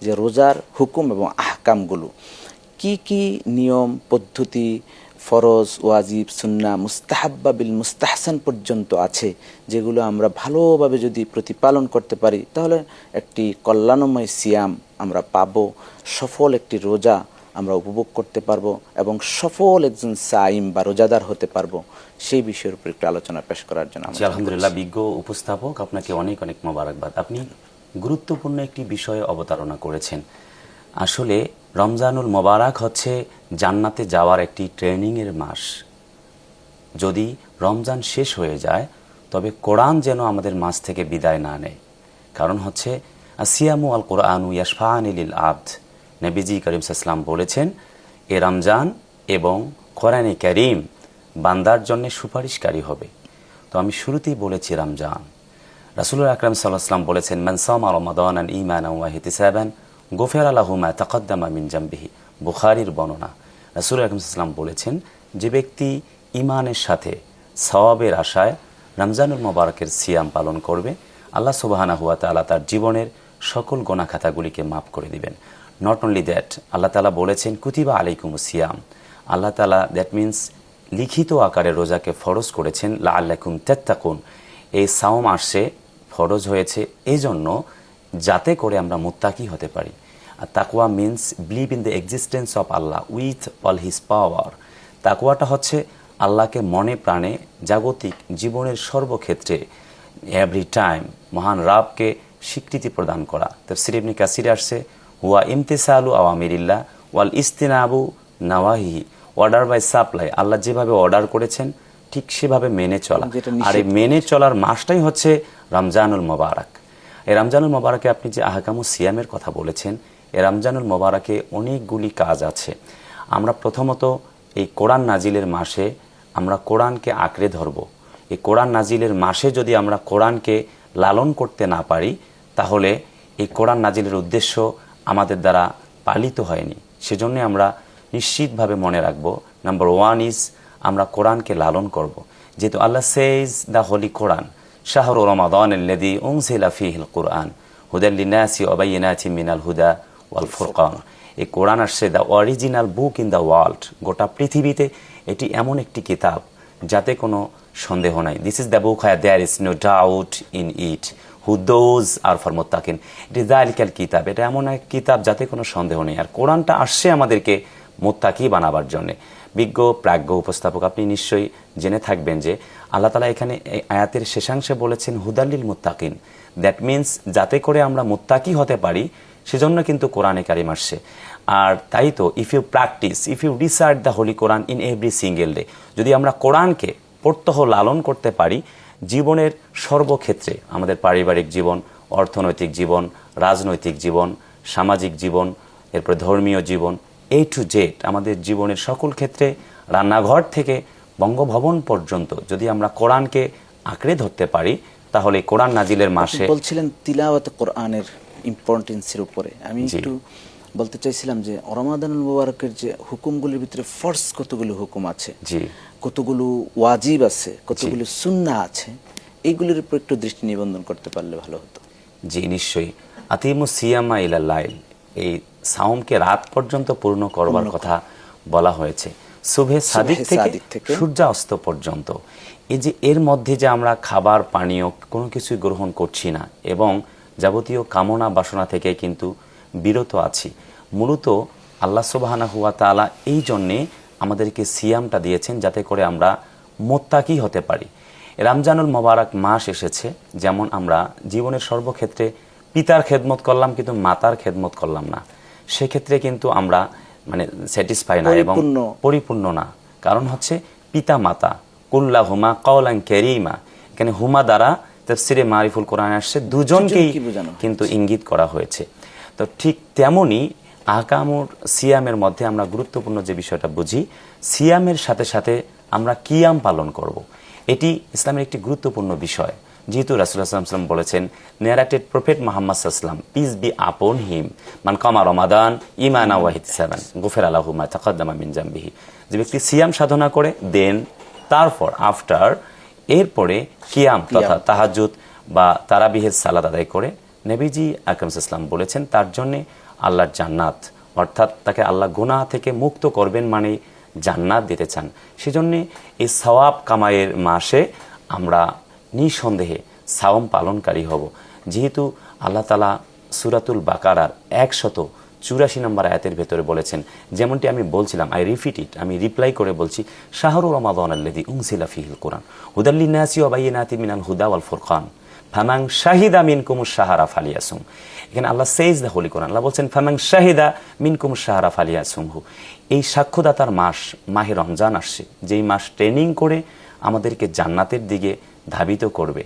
যে রোজার হুকুম এবং আহকামগুলো কি কি নিয়ম পদ্ধতি, ফরজ, ওয়াজিব, সুন্না, মুস্তাহাব্বা বিল মুস্তাহসান পর্যন্ত আছে, যেগুলো আমরা ভালোভাবে যদি প্রতিপালন করতে পারি তাহলে একটি কল্যাণময় সিয়াম আমরা পাবো, সফল একটি রোজা আমরা উপভোগ করতে পারবো এবং সফল একজন সাইম বা রোজাদার হতে পারবো। সেই বিষয়ের উপর একটু আলোচনা পেশ করার জন্য আলহামদুলিল্লাহ, বিজ্ঞ উপস্থাপক, আপনাকে অনেক অনেক মোবারকবাদ। আপনি গুরুত্বপূর্ণ একটি বিষয়ে অবতারণা করেছেন। আসলে রমজানুল মোবারক হচ্ছে জান্নাতে যাওয়ার একটি ট্রেনিংয়ের মাস। যদি রমজান শেষ হয়ে যায় তবে কোরআন যেন আমাদের মাঝ থেকে বিদায় না নেয়। কারণ হচ্ছে আসিয়ামু আল কোরআনু ইয়াশফাআনি লিল আবদ। নবীজি করিম সাল্লাল্লাহু আলাইহি ওয়াসাল্লাম বলেছেন, এ রমজান এবং কোরআনে কারীম বান্দার জন্য সুপারিশকারী হবে। তো আমি শুরুতেই বলেছি রমজান। রাসূলুল্লাহ আকরাম সাল্লাল্লাহু আলাইহি ওয়াসাল্লাম বলেছেন, মান সামা রমাদানান ঈমানান ওয়া ইহতিসাবান গুফিরা লাহু মা তাকাদ্দামা মিন জামবিহি। বুখারীর বর্ণনা। রাসূলুল্লাহ আকরাম সাল্লাল্লাহু আলাইহি ওয়াসাল্লাম বলেছেন, যে ব্যক্তি ঈমানের সাথে সওয়াবের আশায় রমজানুল মোবারকের সিয়াম পালন করবে, আল্লাহ সুবহানাহু ওয়া তাআলা তার জীবনের সকল গুনাহ খাতাগুলিকে মাফ করে দিবেন। নট অনলি দ্যাট, আল্লাহ তাআলা বলেছেন কুতিবা আলাইকুমুস সিয়াম। আল্লাহ তাআলা দ্যাট মিনস লিখিত আকারে রোজাকে ফরজ করেছেন লাআল্লাকুম তাত্তাকুন। এই সাওম আসছে, ফরজ হয়েছে এই জন্য যাতে করে আমরা মুত্তাকি হতে পারি। আর তাকওয়া means believe in the existence of Allah with all his power. তাকওয়াটা হচ্ছে আল্লাহকে মনে প্রাণে জাগতিক জীবনের সর্বক্ষেত্রে এভরি টাইম মহান রাবকে স্বীকৃতি প্রদান করা। তাফসীর ইবনে কাসিরে আসছে, হুয়া ইমতিসালু আওয়ামিরিল্লাহ ওয়াল ইস্তিনাবু নাওয়াহি। অর্ডার বাই সাপ্লাই, আল্লাহ যেভাবে অর্ডার করেছেন ঠিক সেভাবে মেনে চলা। আর এই মেনে চলার মাসটাই হচ্ছে রমজানুল মোবারক। এই রমজানুল মোবারকে আপনি যে আহকামুস সিয়ামের কথা বলেছেন, এই রমজানুল মোবারকে অনেকগুলি কাজ আছে। আমরা প্রথমত এই কোরআন নাজিলের মাসে আমরা কোরআনকে আঁকড়ে ধরব। এই কোরআন নাজিলের মাসে যদি আমরা কোরআনকে লালন করতে না পারি তাহলে এই কোরআন নাজিলের উদ্দেশ্য আমাদের দ্বারা পালিত হয়নি। সেজন্য আমরা নিশ্চিতভাবে মনে রাখবো, নাম্বার ওয়ান ইজ আমরা কোরআনকে লালন করব। যেহেতু আল্লাহ সেইজ দ্য হোলি কোরআন শাহরু রমাদানাল্লাযী উনজিলা ফীহিল কুরআন হুদাল লিন্নাসি ওয়া বাইয়িনাতিন মিনাল হুদা ওয়াল ফুরকান। এই কোরআন আসছে the original book in the world. গোটা পৃথিবীতে এটি এমন একটি কিতাব যাতে কোনো সন্দেহ নাই। This is the book there is no doubt in it who those are for মুত্তাকিন। ইট ইজ যালিকাল কিতাব। এটা এমন এক কিতাব যাতে কোনো সন্দেহ নেই। আর কোরআনটা আসছে আমাদেরকে মুত্তাকি বানাবার জন্যে। বিজ্ঞ প্রাজ্ঞ উপস্থাপক, আপনি নিশ্চয়ই জেনে থাকবেন যে আল্লাহ তাআলা এখানে এই আয়াতের শেষাংশে বলেছেন হুদাল্লিল মুত্তাকিন। দ্যাট মিনস যাতে করে আমরা মুত্তাকি হতে পারি সেজন্য কিন্তু কোরআনে কারিম আসছে। আর তাই তো if you practice, if you research the holy Quran in every single day, যদি আমরা কোরআনকে প্রত্যহ লালন করতে পারি জীবনের সর্বক্ষেত্রে, আমাদের পারিবারিক জীবন, অর্থনৈতিক জীবন, রাজনৈতিক জীবন, সামাজিক জীবন, এরপর ধর্মীয় জীবন, এ টু জেড আমাদের জীবনের সকল ক্ষেত্রে, রান্নাঘর থেকে বঙ্গভবন পর্যন্ত যদি আমরা কোরআনকে আঁকড়ে ধরতে পারি তাহলে কোরআন নাজিলের মাসে বলছিলেন তিলাওয়াত কোরআনের ইম্পর্টেন্সের উপরে আমি একটু বলতে চাইছিলাম যে রমাদানুল মুবারকের যে হুকুমগুলির ভিতরে ফরজ কতগুলো হুকুম আছে, কতগুলো ওয়াজিব আছে, কতগুলো সুন্নাহ আছে, এইগুলির উপর একটু দৃষ্টি নিবন্ধন করতে পারলে ভালো হতো। জি নিশ্চয়ই। আতিমুস সিয়ামা ইলাল লাইল, এই সাওমকে রাত পর্যন্ত পূর্ণ করবার কথা বলা হয়েছে, সুবহে সাদিক থেকে সূর্যাস্ত পর্যন্ত। এই যে এর মধ্যে যে আমরা খাবার পানীয় কোনো কিছুই গ্রহণ করছি না এবং যাবতীয় কামনা বাসনা থেকে কিন্তু বিরত আছি, মূলত আল্লাহ সুবহানাহু ওয়া তাআলা এই জন্যে আমাদেরকে সিয়ামটা দিয়েছেন যাতে করে আমরা মুত্তাকি হতে পারি। রমজানুল মোবারক মাস এসেছে, যেমন আমরা জীবনের সর্বক্ষেত্রে পিতার খেদমত করলাম কিন্তু মাতার খেদমত করলাম না, সেক্ষেত্রে কিন্তু আমরা মানে স্যাটিসফাই না এবং পরিপূর্ণ না। কারণ হচ্ছে পিতা মাতা কুল্লাহুমা কাওলান কারীমা, এখানে হুমা দ্বারা তাফসীরে মারিফুল কোরআন আসছে দুজনকেই কিন্তু ইঙ্গিত করা হয়েছে। তো ঠিক তেমনি আহকামুর সিয়ামের মধ্যে আমরা গুরুত্বপূর্ণ যে বিষয়টা বুঝি, সিয়ামের সাথে সাথে আমরা কিয়াম পালন করব। এটি ইসলামের একটি গুরুত্বপূর্ণ বিষয়। যেহেতু রাসূলুল্লাহ সাল্লাল্লাহু আলাইহি ওয়াসাল্লাম বলেছেন, নেরেটেড প্রফেট মুহাম্মদ সাল্লাল্লাহু আলাইহি ওয়াসাল্লাম পিস বি আপন হিম মান কামা রমাদান ঈমানান ওয়া ইহতিসাবান গুফিরা লাহু মা তাকাদ্দামা মিন জামবিহি। যে ব্যক্তি সিয়াম সাধনা করে দেন তারপর আফটার এরপরে কিয়াম তথা তাহাজ্জুদ বা তারাবিহের সালাত আদায় করে, নবীজি আকরাম সাল্লাল্লাহু আলাইহি ওয়াসাল্লাম বলেছেন তার জন্য আল্লাহর জান্নাত, অর্থাৎ তাকে আল্লাহ গুনাহ থেকে মুক্ত করবেন মানে জান্নাত দিতে চান। সেজন্যে এই সওয়াব কামাইয়ের মাসে আমরা নিঃসন্দেহে সাওম পালনকারী হব। যেহেতু আল্লাহ তাআলা সূরাতুল বাকারার 184 নম্বর আয়াতের ভেতরে বলেছেন, যেমনটি আমি বলছিলাম, আই রিপিট ইট, আমি রিপ্লাই করে বলছি, শাহরু রমাদান আল্লাযী উনজিলা ফীহিল কুরআন হুদাল লিন্নাসি ওয়া বায়িনাতিন মিনাল হুদা ওয়াল ফুরকান ফামান শাহিদা মিনকুমুশ শাহরা ফালিয়াসুম। এখানে আল্লাহ সেইজ দ্য হোলি কোরআন, আল্লাহ বলছেন ফামান শাহিদা মিনকুমুশ শাহরা ফালিয়াসুমহু। এই সাক্ষ্যদাতার মাস মাহে রমজান আসছে, যেই মাস ট্রেনিং করে আমাদেরকে জান্নাতের দিকে ধাবিত করবে।